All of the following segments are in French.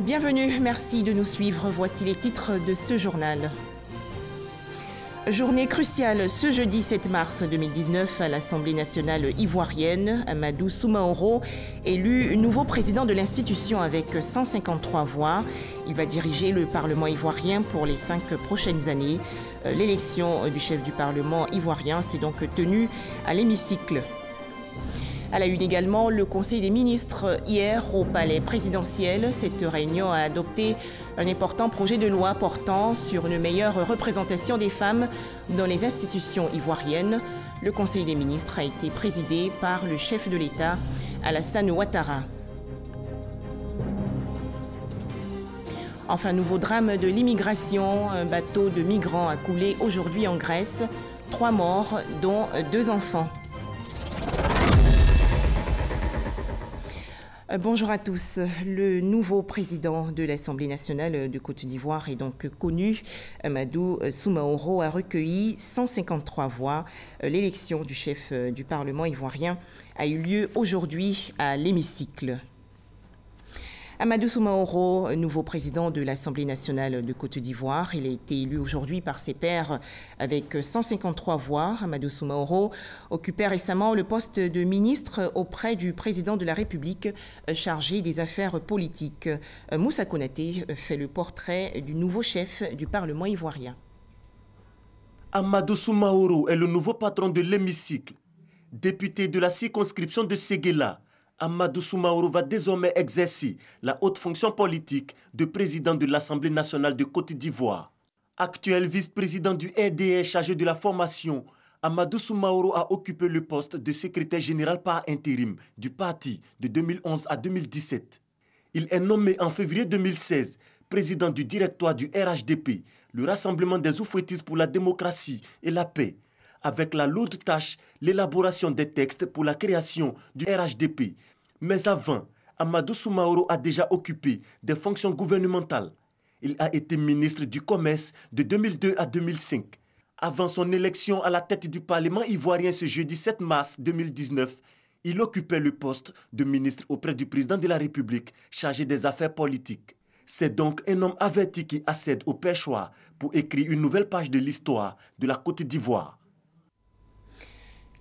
Bienvenue, merci de nous suivre. Voici les titres de ce journal. Journée cruciale ce jeudi 7 mars 2019 à l'Assemblée nationale ivoirienne. Amadou Soumaoro, élu nouveau président de l'institution avec 153 voix. Il va diriger le Parlement ivoirien pour les 5 prochaines années. L'élection du chef du Parlement ivoirien s'est donc tenue à l'hémicycle. À la une également, le Conseil des ministres hier au palais présidentiel. Cette réunion a adopté un important projet de loi portant sur une meilleure représentation des femmes dans les institutions ivoiriennes. Le Conseil des ministres a été présidé par le chef de l'État, Alassane Ouattara. Enfin, nouveau drame de l'immigration. Un bateau de migrants a coulé aujourd'hui en Grèce. 3 morts, dont 2 enfants. Bonjour à tous. Le nouveau président de l'Assemblée nationale de Côte d'Ivoire est donc connu. Amadou Soumaoro a recueilli 153 voix. L'élection du chef du Parlement ivoirien a eu lieu aujourd'hui à l'hémicycle. Amadou Soumaoro, nouveau président de l'Assemblée nationale de Côte d'Ivoire. Il a été élu aujourd'hui par ses pairs avec 153 voix. Amadou Soumaoro occupait récemment le poste de ministre auprès du président de la République chargé des affaires politiques. Moussa Konaté fait le portrait du nouveau chef du Parlement ivoirien. Amadou Soumaoro est le nouveau patron de l'hémicycle. Député de la circonscription de Séguéla, Amadou Soumaoro va désormais exercer la haute fonction politique de président de l'Assemblée nationale de Côte d'Ivoire. Actuel vice-président du RDR chargé de la formation, Amadou Soumaoro a occupé le poste de secrétaire général par intérim du parti de 2011 à 2017. Il est nommé en février 2016 président du directoire du RHDP, le Rassemblement des Oufouettistes pour la démocratie et la paix, avec la lourde tâche, l'élaboration des textes pour la création du RHDP. Mais avant, Amadou Soumaoro a déjà occupé des fonctions gouvernementales. Il a été ministre du Commerce de 2002 à 2005. Avant son élection à la tête du Parlement ivoirien ce jeudi 7 mars 2019, il occupait le poste de ministre auprès du président de la République chargé des affaires politiques. C'est donc un homme averti qui accède au perchoir pour écrire une nouvelle page de l'histoire de la Côte d'Ivoire.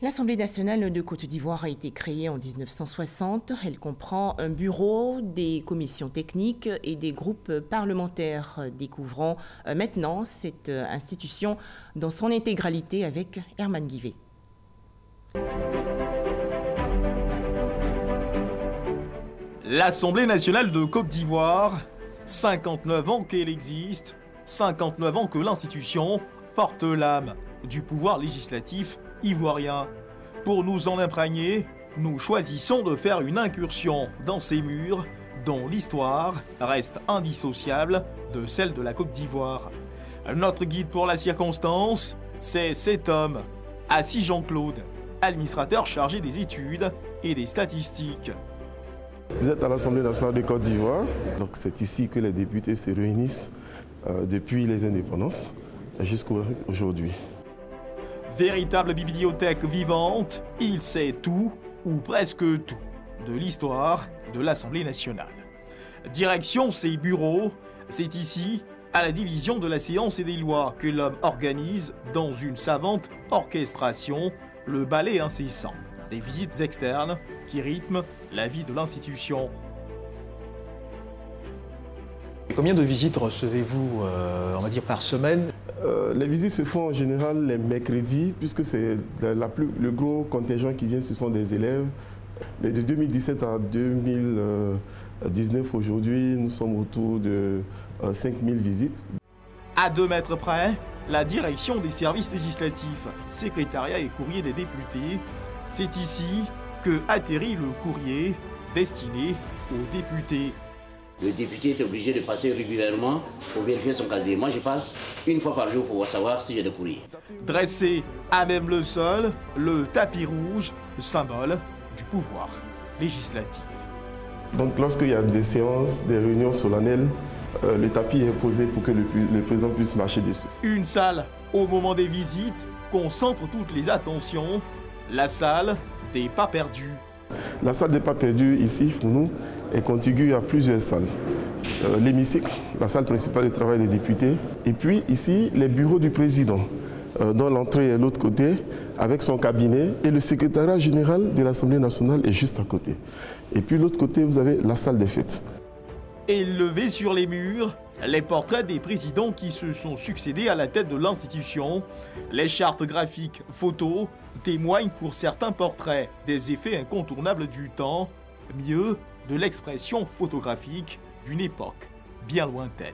L'Assemblée nationale de Côte d'Ivoire a été créée en 1960. Elle comprend un bureau, des commissions techniques et des groupes parlementaires. Découvrons maintenant cette institution dans son intégralité avec Herman Guivet. L'Assemblée nationale de Côte d'Ivoire, 59 ans qu'elle existe, 59 ans que l'institution porte l'âme du pouvoir législatif ivoirien. Pour nous en imprégner, nous choisissons de faire une incursion dans ces murs dont l'histoire reste indissociable de celle de la Côte d'Ivoire. Notre guide pour la circonstance, c'est cet homme, Assis Jean-Claude, administrateur chargé des études et des statistiques. Vous êtes à l'Assemblée nationale de Côte d'Ivoire, donc c'est ici que les députés se réunissent depuis les indépendances jusqu'à aujourd'hui. Véritable bibliothèque vivante, il sait tout, ou presque tout, de l'histoire de l'Assemblée nationale. Direction ses bureaux, c'est ici, à la division de la séance et des lois, que l'homme organise, dans une savante orchestration, le ballet incessant des visites externes qui rythment la vie de l'institution. Combien de visites recevez-vous, on va dire, par semaine? Les visites se font en général les mercredis, puisque c'est le gros contingent qui vient, ce sont des élèves. Mais de 2017 à 2019, aujourd'hui, nous sommes autour de 5000 visites. À 2 mètres près, la direction des services législatifs, secrétariat et courrier des députés. C'est ici que atterrit le courrier destiné aux députés. Le député est obligé de passer régulièrement pour vérifier son casier. Moi, je passe une fois par jour pour savoir si j'ai des courriers. Dressé à même le sol, le tapis rouge, symbole du pouvoir législatif. Donc lorsqu'il y a des séances, des réunions solennelles, le tapis est posé pour que le président puisse marcher dessus. Une salle, au moment des visites, concentre toutes les attentions. La salle des pas perdus. La salle des pas perdus, ici, pour nous, est contiguë à plusieurs salles. l'hémicycle, la salle principale de travail des députés. Et puis ici, les bureaux du président, dont l'entrée est de l'autre côté, avec son cabinet. Et le secrétariat général de l'Assemblée nationale est juste à côté. Et puis de l'autre côté, vous avez la salle des fêtes. Et levés sur les murs, les portraits des présidents qui se sont succédés à la tête de l'institution. Les chartes graphiques photos témoignent pour certains portraits des effets incontournables du temps, mieux, de l'expression photographique d'une époque bien lointaine.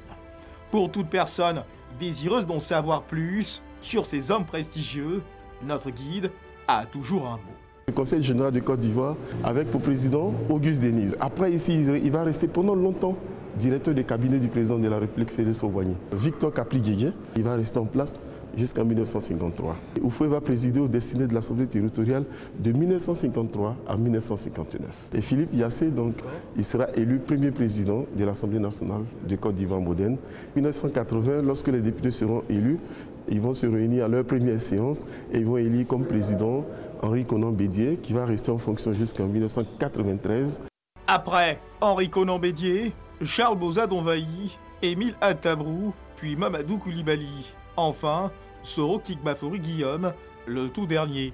Pour toute personne désireuse d'en savoir plus sur ces hommes prestigieux, notre guide a toujours un mot. Le Conseil général de Côte d'Ivoire avec pour président Auguste Denis. Après ici, il va rester pendant longtemps directeur du cabinet du président de la République, Félix Houphouët-Boigny. Victor Kapli-Guégué, il va rester en place jusqu'en 1953. Houphouët va présider aux destinées de l'Assemblée territoriale de 1953 à 1959. Et Philippe Yassé, donc, il sera élu premier président de l'Assemblée nationale de Côte d'Ivoire moderne. En 1980, lorsque les députés seront élus, ils vont se réunir à leur première séance et ils vont élire comme président Henri Konan Bédié, qui va rester en fonction jusqu'en 1993. Après Henri Konan Bédié, Charles Bozade Onvaï, Émile Attabrou, puis Mamadou Koulibaly. Enfin, Soro Kigbaforu Guillaume, le tout dernier.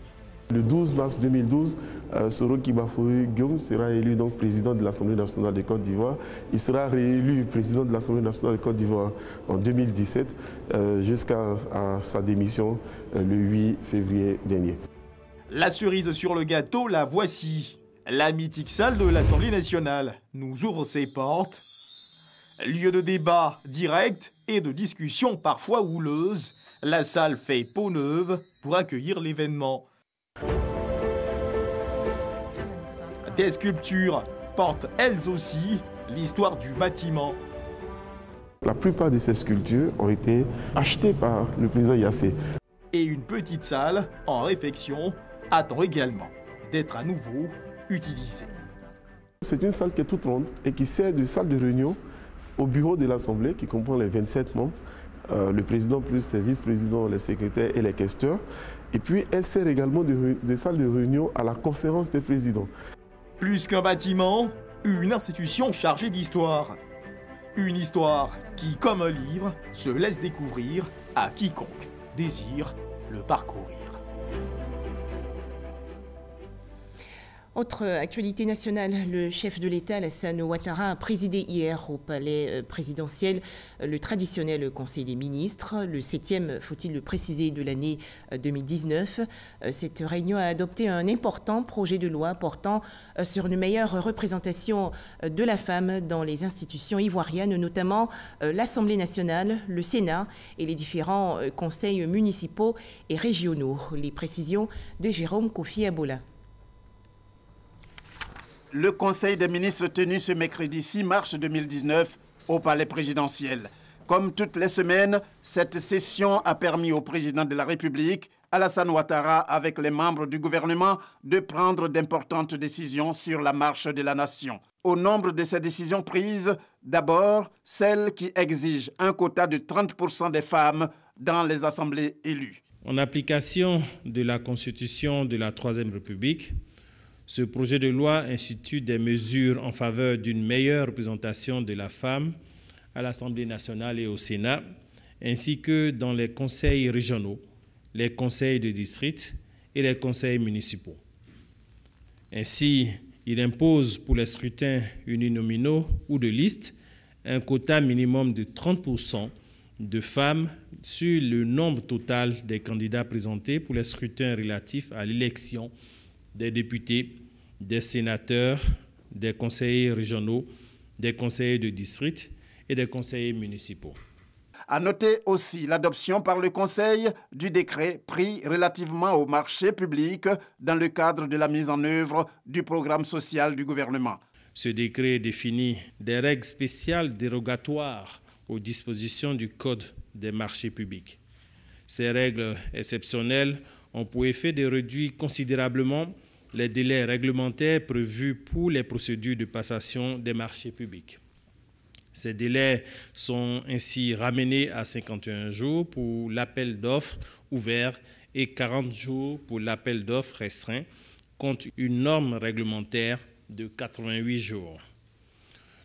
Le 12 mars 2012, Soro Kigbaforu Guillaume sera élu donc président de l'Assemblée nationale de Côte d'Ivoire. Il sera réélu président de l'Assemblée nationale de Côte d'Ivoire en 2017 jusqu'à sa démission le 8 février dernier. La cerise sur le gâteau, la voici. La mythique salle de l'Assemblée nationale nous ouvre ses portes. Lieu de débat direct et de discussion parfois houleuse, la salle fait peau neuve pour accueillir l'événement. Des sculptures portent elles aussi l'histoire du bâtiment. La plupart de ces sculptures ont été achetées par le président Yassé. Et une petite salle en réfection attend également d'être à nouveau utilisée. C'est une salle qui est toute ronde et qui sert de salle de réunion au bureau de l'Assemblée qui comprend les 27 membres, le président plus les vice-présidents, les secrétaires et les questeurs. Et puis elle sert également de salle de réunion à la conférence des présidents. Plus qu'un bâtiment, une institution chargée d'histoire. Une histoire qui, comme un livre, se laisse découvrir à quiconque désire le parcourir. Autre actualité nationale, le chef de l'État, Alassane Ouattara, a présidé hier au palais présidentiel le traditionnel Conseil des ministres, le 7e, faut-il le préciser, de l'année 2019. Cette réunion a adopté un important projet de loi portant sur une meilleure représentation de la femme dans les institutions ivoiriennes, notamment l'Assemblée nationale, le Sénat et les différents conseils municipaux et régionaux. Les précisions de Jérôme Kofi Abola. Le Conseil des ministres tenu ce mercredi 6 mars 2019 au palais présidentiel. Comme toutes les semaines, cette session a permis au président de la République, Alassane Ouattara, avec les membres du gouvernement, de prendre d'importantes décisions sur la marche de la nation. Au nombre de ces décisions prises, d'abord, celle qui exige un quota de 30% des femmes dans les assemblées élues. En application de la Constitution de la Troisième République, ce projet de loi institue des mesures en faveur d'une meilleure représentation de la femme à l'Assemblée nationale et au Sénat, ainsi que dans les conseils régionaux, les conseils de district et les conseils municipaux. Ainsi, il impose pour les scrutins uninominaux ou de liste un quota minimum de 30% de femmes sur le nombre total des candidats présentés pour les scrutins relatifs à l'élection des députés, des sénateurs, des conseillers régionaux, des conseillers de district et des conseillers municipaux. À noter aussi l'adoption par le Conseil du décret pris relativement au marché public dans le cadre de la mise en œuvre du programme social du gouvernement. Ce décret définit des règles spéciales dérogatoires aux dispositions du Code des marchés publics. Ces règles exceptionnelles ont pour effet de réduire considérablement les délais réglementaires prévus pour les procédures de passation des marchés publics. Ces délais sont ainsi ramenés à 51 jours pour l'appel d'offres ouvert et 40 jours pour l'appel d'offres restreint, contre une norme réglementaire de 88 jours.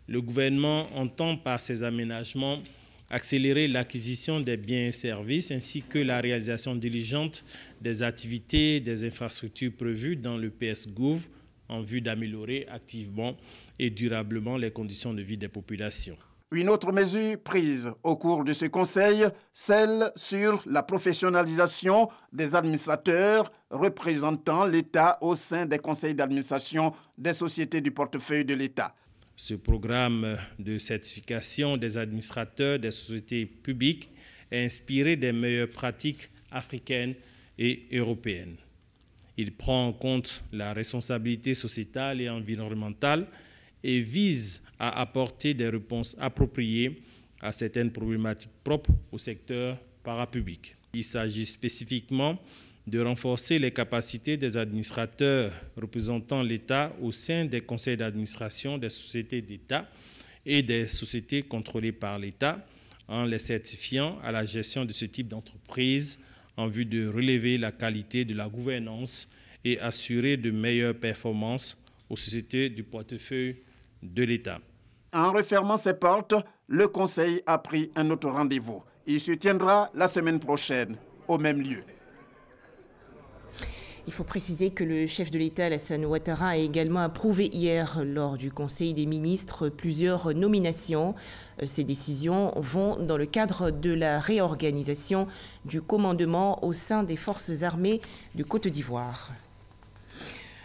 Le gouvernement entend par ces aménagements accélérer l'acquisition des biens et services ainsi que la réalisation diligente des activités des infrastructures prévues dans le PS-Gouv en vue d'améliorer activement et durablement les conditions de vie des populations. Une autre mesure prise au cours de ce conseil, celle sur la professionnalisation des administrateurs représentant l'État au sein des conseils d'administration des sociétés du portefeuille de l'État. Ce programme de certification des administrateurs des sociétés publiques est inspiré des meilleures pratiques africaines et européennes. Il prend en compte la responsabilité sociétale et environnementale et vise à apporter des réponses appropriées à certaines problématiques propres au secteur parapublic. Il s'agit spécifiquement de renforcer les capacités des administrateurs représentant l'État au sein des conseils d'administration des sociétés d'État et des sociétés contrôlées par l'État en les certifiant à la gestion de ce type d'entreprise en vue de relever la qualité de la gouvernance et assurer de meilleures performances aux sociétés du portefeuille de l'État. En refermant ses portes, le Conseil a pris un autre rendez-vous. Il se tiendra la semaine prochaine, au même lieu. Il faut préciser que le chef de l'État, Alassane Ouattara, a également approuvé hier, lors du Conseil des ministres, plusieurs nominations. Ces décisions vont dans le cadre de la réorganisation du commandement au sein des forces armées de Côte d'Ivoire.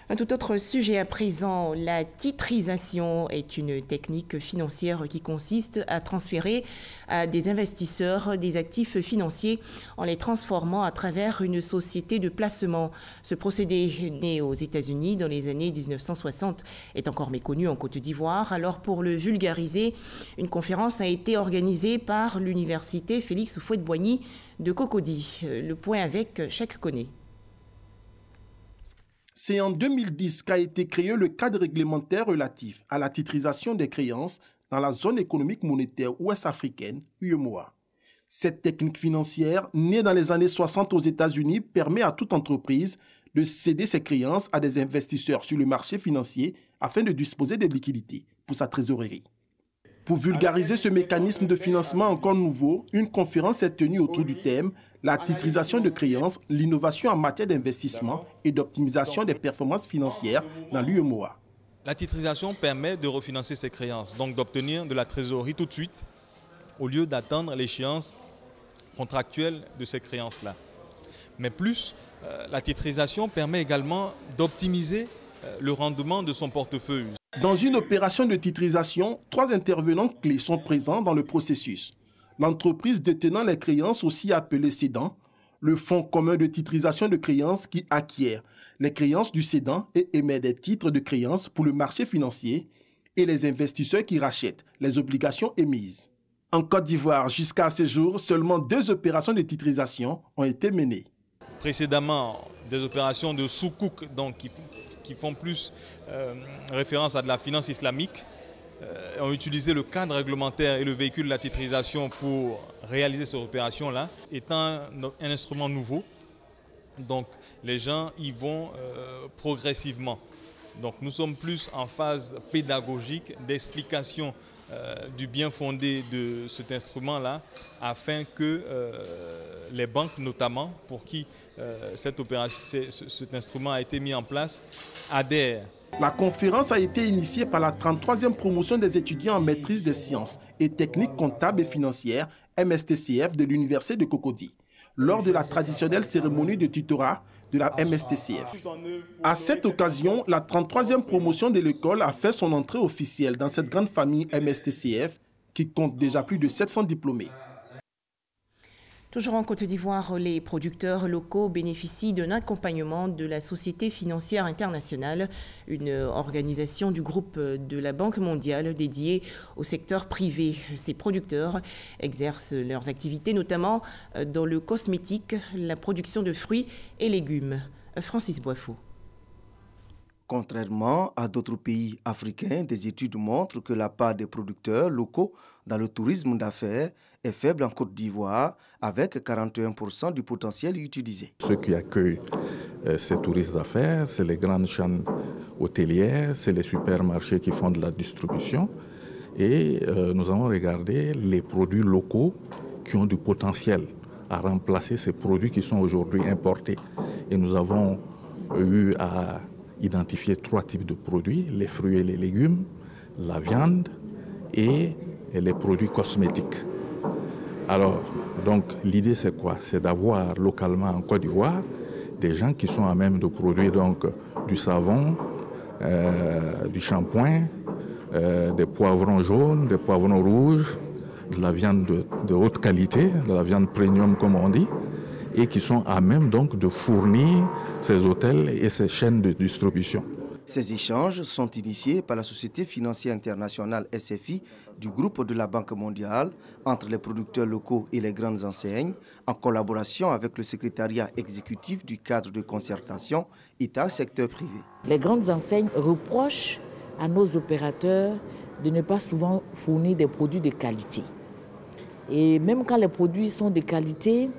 Un tout autre sujet à présent, la titrisation est une technique financière qui consiste à transférer à des investisseurs des actifs financiers en les transformant à travers une société de placement. Ce procédé, né aux États-Unis dans les années 1960, est encore méconnu en Côte d'Ivoire. Alors pour le vulgariser, une conférence a été organisée par l'université Félix Houphouët-Boigny de Cocody. Le point avec Cheikh Koné. C'est en 2010 qu'a été créé le cadre réglementaire relatif à la titrisation des créances dans la zone économique monétaire ouest-africaine, UEMOA. Cette technique financière, née dans les années 60 aux États-Unis, permet à toute entreprise de céder ses créances à des investisseurs sur le marché financier afin de disposer de liquidités pour sa trésorerie. Pour vulgariser ce mécanisme de financement encore nouveau, une conférence est tenue autour du thème « La titrisation de créances, l'innovation en matière d'investissement et d'optimisation des performances financières dans l'UEMOA ». La titrisation permet de refinancer ses créances, donc d'obtenir de la trésorerie tout de suite, au lieu d'attendre l'échéance contractuelle de ces créances-là. Mais plus, la titrisation permet également d'optimiser le rendement de son portefeuille. Dans une opération de titrisation, 3 intervenants clés sont présents dans le processus. L'entreprise détenant les créances, aussi appelée cédant, le fonds commun de titrisation de créances qui acquiert les créances du cédant et émet des titres de créances pour le marché financier, et les investisseurs qui rachètent les obligations émises. En Côte d'Ivoire, jusqu'à ce jour, seulement 2 opérations de titrisation ont été menées. Précédemment, des opérations de soukouk, donc qui font plus référence à de la finance islamique, ont utilisé le cadre réglementaire et le véhicule de la titrisation pour réaliser ces opérations-là, étant un instrument nouveau. Donc les gens y vont progressivement. Donc nous sommes plus en phase pédagogique d'explication du bien fondé de cet instrument-là, afin que les banques notamment, pour qui cet instrument a été mis en place, adhèrent. La conférence a été initiée par la 33e promotion des étudiants en maîtrise des sciences et techniques comptables et financières, MSTCF, de l'université de Cocody, lors de la traditionnelle cérémonie de tutorat de la MSTCF. À cette occasion, la 33e promotion de l'école a fait son entrée officielle dans cette grande famille MSTCF qui compte déjà plus de 700 diplômés. Toujours en Côte d'Ivoire, les producteurs locaux bénéficient d'un accompagnement de la Société financière internationale, une organisation du groupe de la Banque mondiale dédiée au secteur privé. Ces producteurs exercent leurs activités notamment dans le cosmétique, la production de fruits et légumes. Francis Boifou. Contrairement à d'autres pays africains, des études montrent que la part des producteurs locaux dans le tourisme d'affaires est faible en Côte d'Ivoire, avec 41% du potentiel utilisé. Ceux qui accueillent ces touristes d'affaires, c'est les grandes chaînes hôtelières, c'est les supermarchés qui font de la distribution. Et nous avons regardé les produits locaux qui ont du potentiel à remplacer ces produits qui sont aujourd'hui importés. Et nous avons eu à identifier 3 types de produits, les fruits et les légumes, la viande et les produits cosmétiques. Alors, donc l'idée c'est quoi? C'est d'avoir localement en Côte d'Ivoire des gens qui sont à même de produire donc du savon, du shampoing, des poivrons jaunes, des poivrons rouges, de la viande de haute qualité, de la viande premium comme on dit, et qui sont à même donc de fournir ces hôtels et ces chaînes de distribution. Ces échanges sont initiés par la Société financière internationale SFI du groupe de la Banque mondiale entre les producteurs locaux et les grandes enseignes, en collaboration avec le secrétariat exécutif du cadre de concertation État-secteur privé. Les grandes enseignes reprochent à nos opérateurs de ne pas souvent fournir des produits de qualité. Et même quand les produits sont de qualité,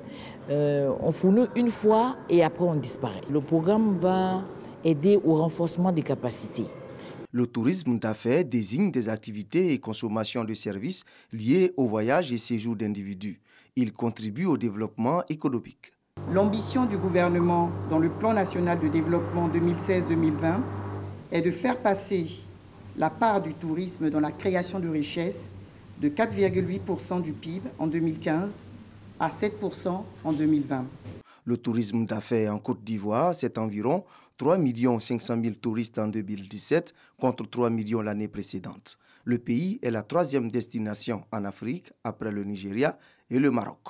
on fournit une fois et après on disparaît. Le programme va aider au renforcement des capacités. Le tourisme d'affaires désigne des activités et consommations de services liés au voyage et séjour d'individus. Il contribue au développement économique. L'ambition du gouvernement dans le plan national de développement 2016-2020 est de faire passer la part du tourisme dans la création de richesses de 4,8% du PIB en 2015 à 7% en 2020. Le tourisme d'affaires en Côte d'Ivoire, c'est environ 3 500 000 touristes en 2017 contre 3 millions l'année précédente. Le pays est la 3e destination en Afrique après le Nigeria et le Maroc.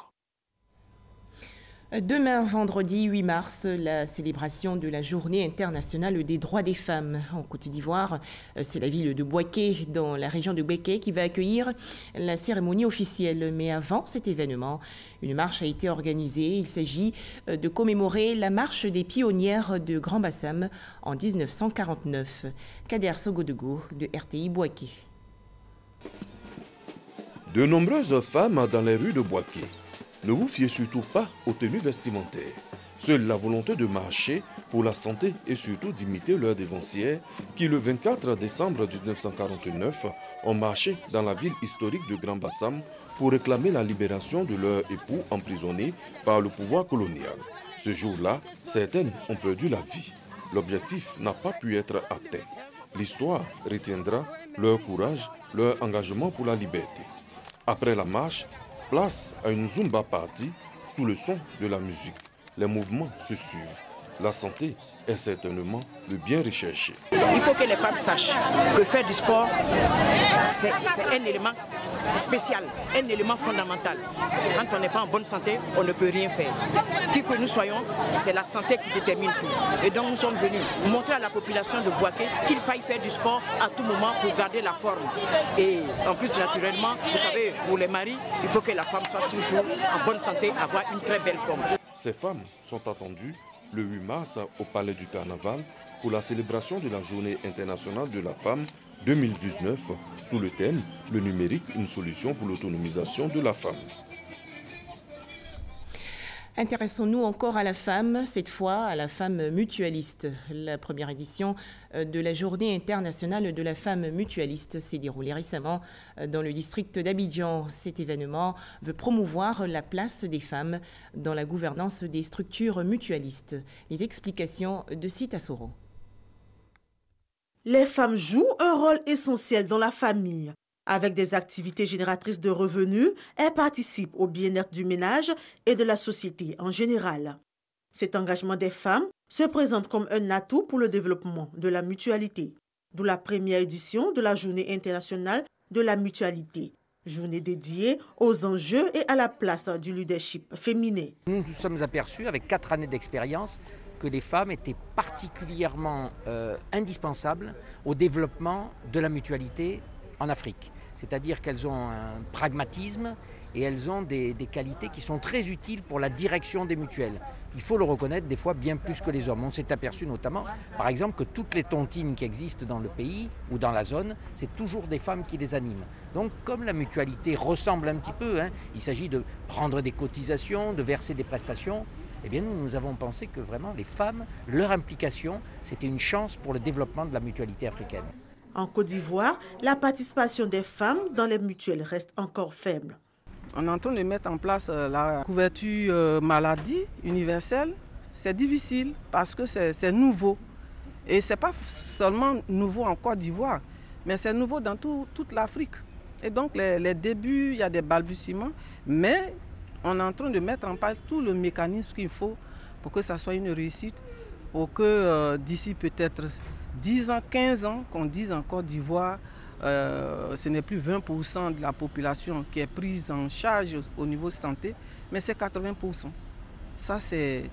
Demain, vendredi 8 mars, la célébration de la Journée internationale des droits des femmes en Côte d'Ivoire. C'est la ville de Bouaké, dans la région de Béké, qui va accueillir la cérémonie officielle. Mais avant cet événement, une marche a été organisée. Il s'agit de commémorer la marche des pionnières de Grand Bassam en 1949. Kader Sogodego de RTI Bouaké. De nombreuses femmes dans les rues de Bouaké. Ne vous fiez surtout pas aux tenues vestimentaires. Seule la volonté de marcher pour la santé et surtout d'imiter leurs dévancières qui, le 24 décembre 1949, ont marché dans la ville historique de Grand Bassam pour réclamer la libération de leur époux emprisonné par le pouvoir colonial. Ce jour-là, certaines ont perdu la vie. L'objectif n'a pas pu être atteint. L'histoire retiendra leur courage, leur engagement pour la liberté. Après la marche, place à une Zumba party sous le son de la musique. Les mouvements se suivent. La santé est certainement le bien recherché. Il faut que les femmes sachent que faire du sport, c'est un élément spécial, un élément fondamental. Quand on n'est pas en bonne santé, on ne peut rien faire. Qui que nous soyons, c'est la santé qui détermine tout. Et donc nous sommes venus montrer à la population de Bouaké qu'il faille faire du sport à tout moment pour garder la forme. Et en plus, naturellement, vous savez, pour les maris, il faut que la femme soit toujours en bonne santé, avoir une très belle forme. Ces femmes sont attendues le 8 mars au Palais du Carnaval pour la célébration de la Journée internationale de la femme 2019 sous le thème « Le numérique, une solution pour l'autonomisation de la femme ». Intéressons-nous encore à la femme, cette fois à la femme mutualiste. La première édition de la Journée internationale de la femme mutualiste s'est déroulée récemment dans le district d'Abidjan. Cet événement veut promouvoir la place des femmes dans la gouvernance des structures mutualistes. Les explications de Sita Soro. Les femmes jouent un rôle essentiel dans la famille. Avec des activités génératrices de revenus, elles participent au bien-être du ménage et de la société en général. Cet engagement des femmes se présente comme un atout pour le développement de la mutualité, d'où la première édition de la Journée internationale de la mutualité, journée dédiée aux enjeux et à la place du leadership féminin. Nous nous sommes aperçus, avec 4 années d'expérience, que les femmes étaient particulièrement indispensables au développement de la mutualité en Afrique. C'est-à-dire qu'elles ont un pragmatisme et elles ont des qualités qui sont très utiles pour la direction des mutuelles. Il faut le reconnaître, des fois bien plus que les hommes. On s'est aperçu notamment, par exemple, que toutes les tontines qui existent dans le pays ou dans la zone, c'est toujours des femmes qui les animent. Donc comme la mutualité ressemble un petit peu, il s'agit de prendre des cotisations, de verser des prestations, eh bien nous avons pensé que vraiment les femmes, leur implication, c'était une chance pour le développement de la mutualité africaine. En Côte d'Ivoire, la participation des femmes dans les mutuelles reste encore faible. On est en train de mettre en place la couverture maladie universelle. C'est difficile parce que c'est nouveau. Et ce n'est pas seulement nouveau en Côte d'Ivoire, mais c'est nouveau dans toute l'Afrique. Et donc les débuts, il y a des balbutiements, mais on est en train de mettre en place tout le mécanisme qu'il faut pour que ça soit une réussite, pour que d'ici peut-être 10 ans, 15 ans, qu'on dise en Côte d'Ivoire, ce n'est plus 20% de la population qui est prise en charge au niveau santé, mais c'est 80%. Ça, c'est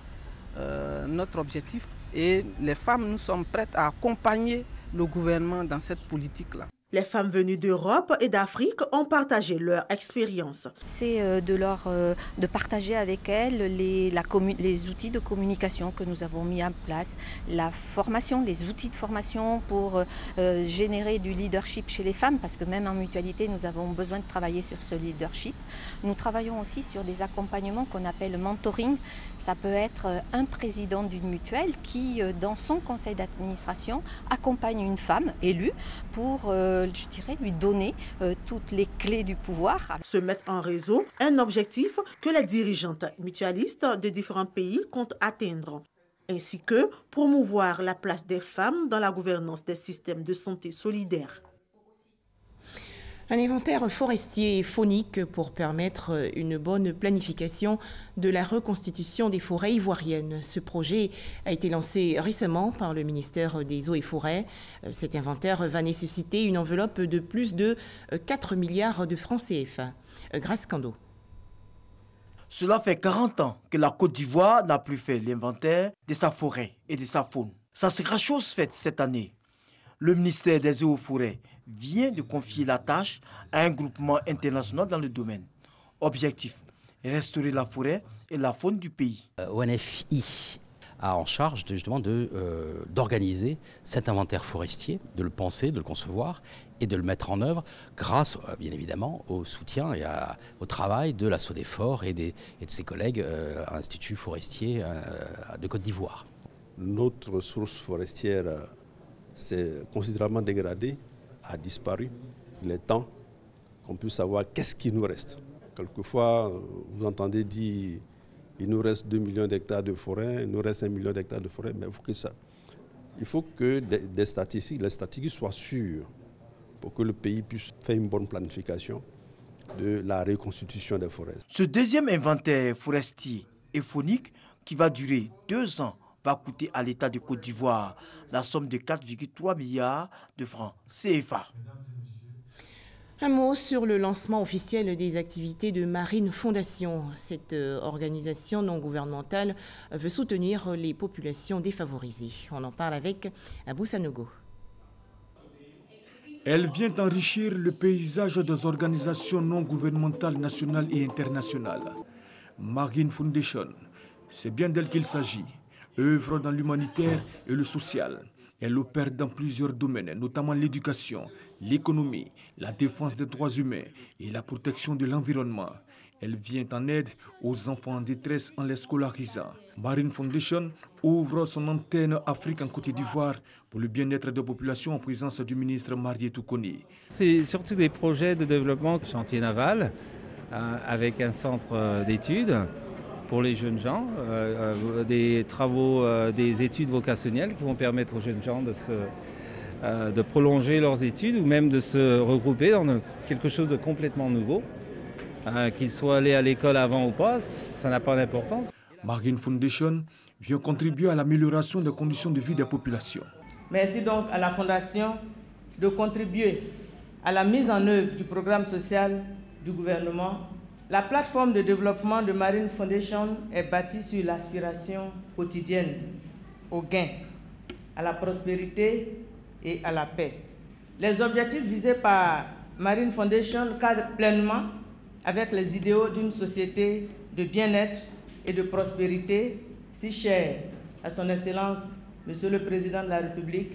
notre objectif. Et les femmes, nous sommes prêtes à accompagner le gouvernement dans cette politique-là. Les femmes venues d'Europe et d'Afrique ont partagé leur expérience. C'est de partager avec elles les outils de communication que nous avons mis en place, la formation, les outils de formation pour générer du leadership chez les femmes, parce que même en mutualité, nous avons besoin de travailler sur ce leadership. Nous travaillons aussi sur des accompagnements qu'on appelle mentoring. Ça peut être un président d'une mutuelle qui, dans son conseil d'administration, accompagne une femme élue pour je dirais, lui donner toutes les clés du pouvoir. Se mettre en réseau, un objectif que les dirigeantes mutualistes de différents pays comptent atteindre, ainsi que promouvoir la place des femmes dans la gouvernance des systèmes de santé solidaires. Un inventaire forestier et faunique pour permettre une bonne planification de la reconstitution des forêts ivoiriennes. Ce projet a été lancé récemment par le ministère des Eaux et Forêts. Cet inventaire va nécessiter une enveloppe de plus de 4 milliards de francs CFA. Grace Kando. Cela fait 40 ans que la Côte d'Ivoire n'a plus fait l'inventaire de sa forêt et de sa faune. Ça sera chose faite cette année. Le ministère des Eaux et Forêts vient de confier la tâche à un groupement international dans le domaine. Objectif, restaurer la forêt et la faune du pays. ONFI a en charge justement d'organiser cet inventaire forestier, de le penser, de le concevoir et de le mettre en œuvre grâce, bien évidemment, au soutien et au travail de la SODEFOR et de ses collègues à l'Institut forestier de Côte d'Ivoire. Notre ressource forestière s'est considérablement dégradée, a disparu. Il est temps qu'on puisse savoir qu'est-ce qui nous reste. Quelquefois, vous entendez dire il nous reste 2 millions d'hectares de forêt, il nous reste 1 million d'hectares de forêt, mais il faut que les statistiques soient sûres pour que le pays puisse faire une bonne planification de la reconstitution des forêts. Ce deuxième inventaire forestier et faunique qui va durer 2 ans va coûter à l'État de Côte d'Ivoire la somme de 4,3 milliards de francs CFA. Un mot sur le lancement officiel des activités de Marine Fondation. Cette organisation non gouvernementale veut soutenir les populations défavorisées. On en parle avec Abou Sanogo. Elle vient enrichir le paysage des organisations non gouvernementales nationales et internationales. Marine Foundation, c'est bien d'elle qu'il s'agit. Œuvre dans l'humanitaire et le social. Elle opère dans plusieurs domaines, notamment l'éducation, l'économie, la défense des droits humains et la protection de l'environnement. Elle vient en aide aux enfants en détresse en les scolarisant. Marine Foundation ouvre son antenne Afrique en Côte d'Ivoire pour le bien-être des populations en présence du ministre Marietou Kony. C'est surtout des projets de développement chantier naval avec un centre d'études pour les jeunes gens, des travaux, des études vocationnelles qui vont permettre aux jeunes gens de prolonger leurs études ou même de se regrouper dans quelque chose de complètement nouveau. Qu'ils soient allés à l'école avant ou pas, ça n'a pas d'importance. Marine Foundation vient contribuer à l'amélioration des conditions de vie des populations. Merci donc à la Fondation de contribuer à la mise en œuvre du programme social du gouvernement. La plateforme de développement de Marine Foundation est bâtie sur l'aspiration quotidienne au gain, à la prospérité et à la paix. Les objectifs visés par Marine Foundation cadrent pleinement avec les idéaux d'une société de bien-être et de prospérité si chère à son Excellence, Monsieur le Président de la République,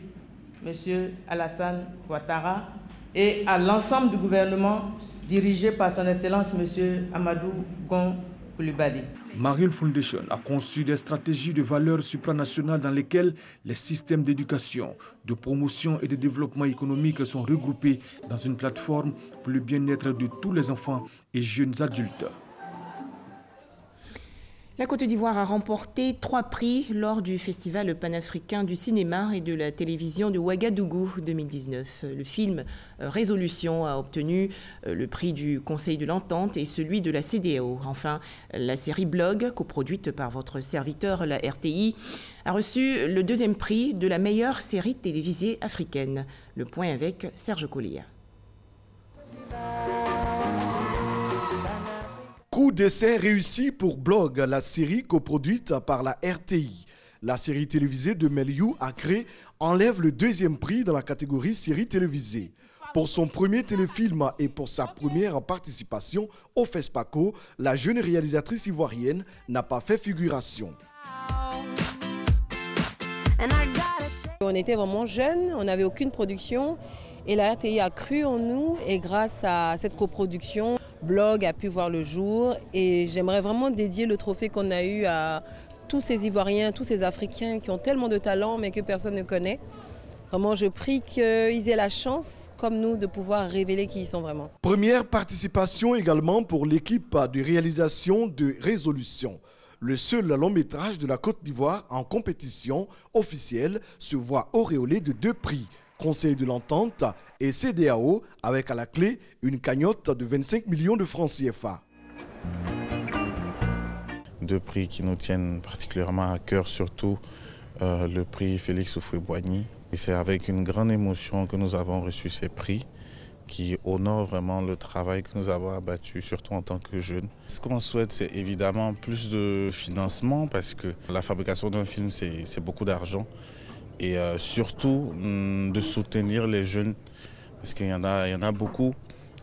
Monsieur Alassane Ouattara, et à l'ensemble du gouvernement dirigé par son Excellence, Monsieur Amadou Gon Koulibaly. Marine Foundation a conçu des stratégies de valeurs supranationales dans lesquelles les systèmes d'éducation, de promotion et de développement économique sont regroupés dans une plateforme pour le bien-être de tous les enfants et jeunes adultes. La Côte d'Ivoire a remporté 3 prix lors du Festival panafricain du cinéma et de la télévision de Ouagadougou 2019. Le film Résolution a obtenu le prix du Conseil de l'Entente et celui de la CEDEAO. Enfin, la série Blog, coproduite par votre serviteur, la RTI, a reçu le 2e prix de la meilleure série télévisée africaine. Le point avec Serge Collier. Coup d'essai réussi pour Blog, la série coproduite par la RTI. La série télévisée de Meliou Akré enlève le 2e prix dans la catégorie série télévisée. Pour son premier téléfilm et pour sa première participation au FESPACO, la jeune réalisatrice ivoirienne n'a pas fait figuration. On était vraiment jeunes, on n'avait aucune production et la RTI a cru en nous et grâce à cette coproduction, Blog a pu voir le jour et j'aimerais vraiment dédier le trophée qu'on a eu à tous ces Ivoiriens, tous ces Africains qui ont tellement de talent mais que personne ne connaît. Vraiment, je prie qu'ils aient la chance, comme nous, de pouvoir révéler qui ils sont vraiment. Première participation également pour l'équipe de réalisation de Résolution. Le seul long métrage de la Côte d'Ivoire en compétition officielle se voit auréolé de 2 prix. Conseil de l'Entente et CEDEAO, avec à la clé une cagnotte de 25 millions de francs CFA. 2 prix qui nous tiennent particulièrement à cœur, surtout le prix Félix Houphouët-Boigny. Et c'est avec une grande émotion que nous avons reçu ces prix qui honorent vraiment le travail que nous avons abattu, surtout en tant que jeunes. Ce qu'on souhaite, c'est évidemment plus de financement parce que la fabrication d'un film, c'est beaucoup d'argent. Et surtout de soutenir les jeunes, parce qu'il y en a beaucoup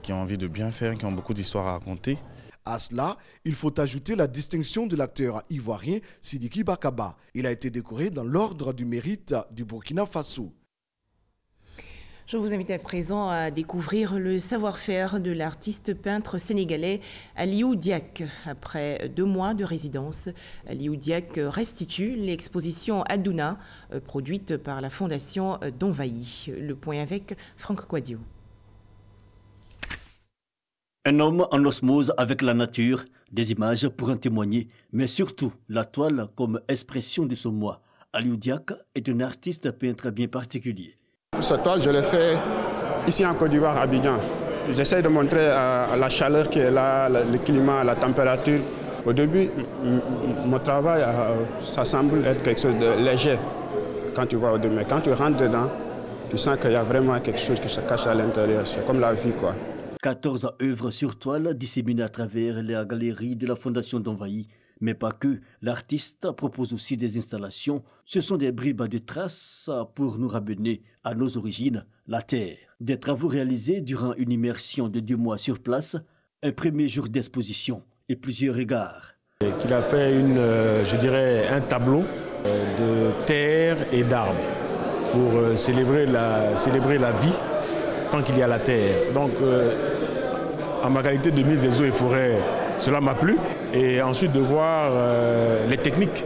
qui ont envie de bien faire, qui ont beaucoup d'histoires à raconter. À cela, il faut ajouter la distinction de l'acteur ivoirien Sidiki Bakaba. Il a été décoré dans l'ordre du mérite du Burkina Faso. Je vous invite à présent à découvrir le savoir-faire de l'artiste peintre sénégalais Aliou Diak. Après 2 mois de résidence, Aliou Diak restitue l'exposition Adouna, produite par la Fondation Donvaï. Le point avec Franck Quadio. Un homme en osmose avec la nature, des images pour en témoigner, mais surtout la toile comme expression de son moi. Aliou Diak est un artiste peintre bien particulier. Cette toile, je l'ai fait ici en Côte d'Ivoire, à Abidjan. J'essaie de montrer la chaleur qui est là, le climat, la température. Au début, mon travail, ça semble être quelque chose de léger quand tu vois au début. Mais quand tu rentres dedans, tu sens qu'il y a vraiment quelque chose qui se cache à l'intérieur. C'est comme la vie, quoi. 14 œuvres sur toile disséminées à travers les galeries de la Fondation Donvaï. Mais pas que, l'artiste propose aussi des installations. Ce sont des bribes de traces pour nous ramener à nos origines, la terre. Des travaux réalisés durant une immersion de 2 mois sur place, un premier jour d'exposition et plusieurs regards. Il a fait un tableau de terre et d'arbres pour célébrer la vie tant qu'il y a la terre. Donc, en ma qualité de ministre des Eaux et Forêts, cela m'a plu. Et ensuite de voir les techniques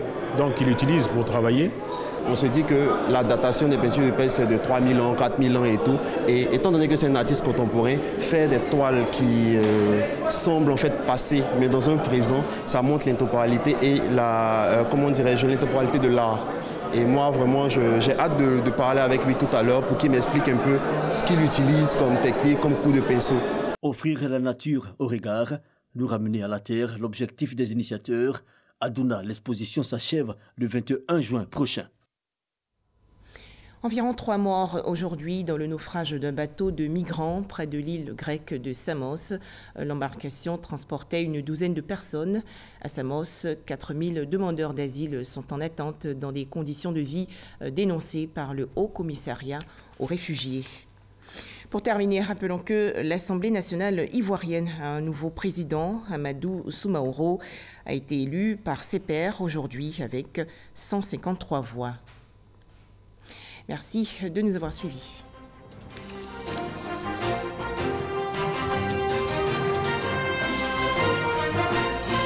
qu'il utilise pour travailler. On se dit que la datation des peintures rupestres c'est de 3000 ans, 4000 ans et tout. Et étant donné que c'est un artiste contemporain, faire des toiles qui semblent en fait passées, mais dans un présent, ça montre l'intemporalité et l'intemporalité de l'art. Et moi, vraiment, j'ai hâte de parler avec lui tout à l'heure pour qu'il m'explique un peu ce qu'il utilise comme technique, comme coup de pinceau. Offrir la nature au regard, nous ramener à la terre, l'objectif des initiateurs. Adouna, l'exposition s'achève le 21 juin prochain. Environ 3 morts aujourd'hui dans le naufrage d'un bateau de migrants près de l'île grecque de Samos. L'embarcation transportait une 12aine de personnes. À Samos, 4000 demandeurs d'asile sont en attente dans des conditions de vie dénoncées par le Haut Commissariat aux réfugiés. Pour terminer, rappelons que l'Assemblée nationale ivoirienne a un nouveau président, Amadou Soumaoro, a été élu par ses pairs aujourd'hui avec 153 voix. Merci de nous avoir suivis.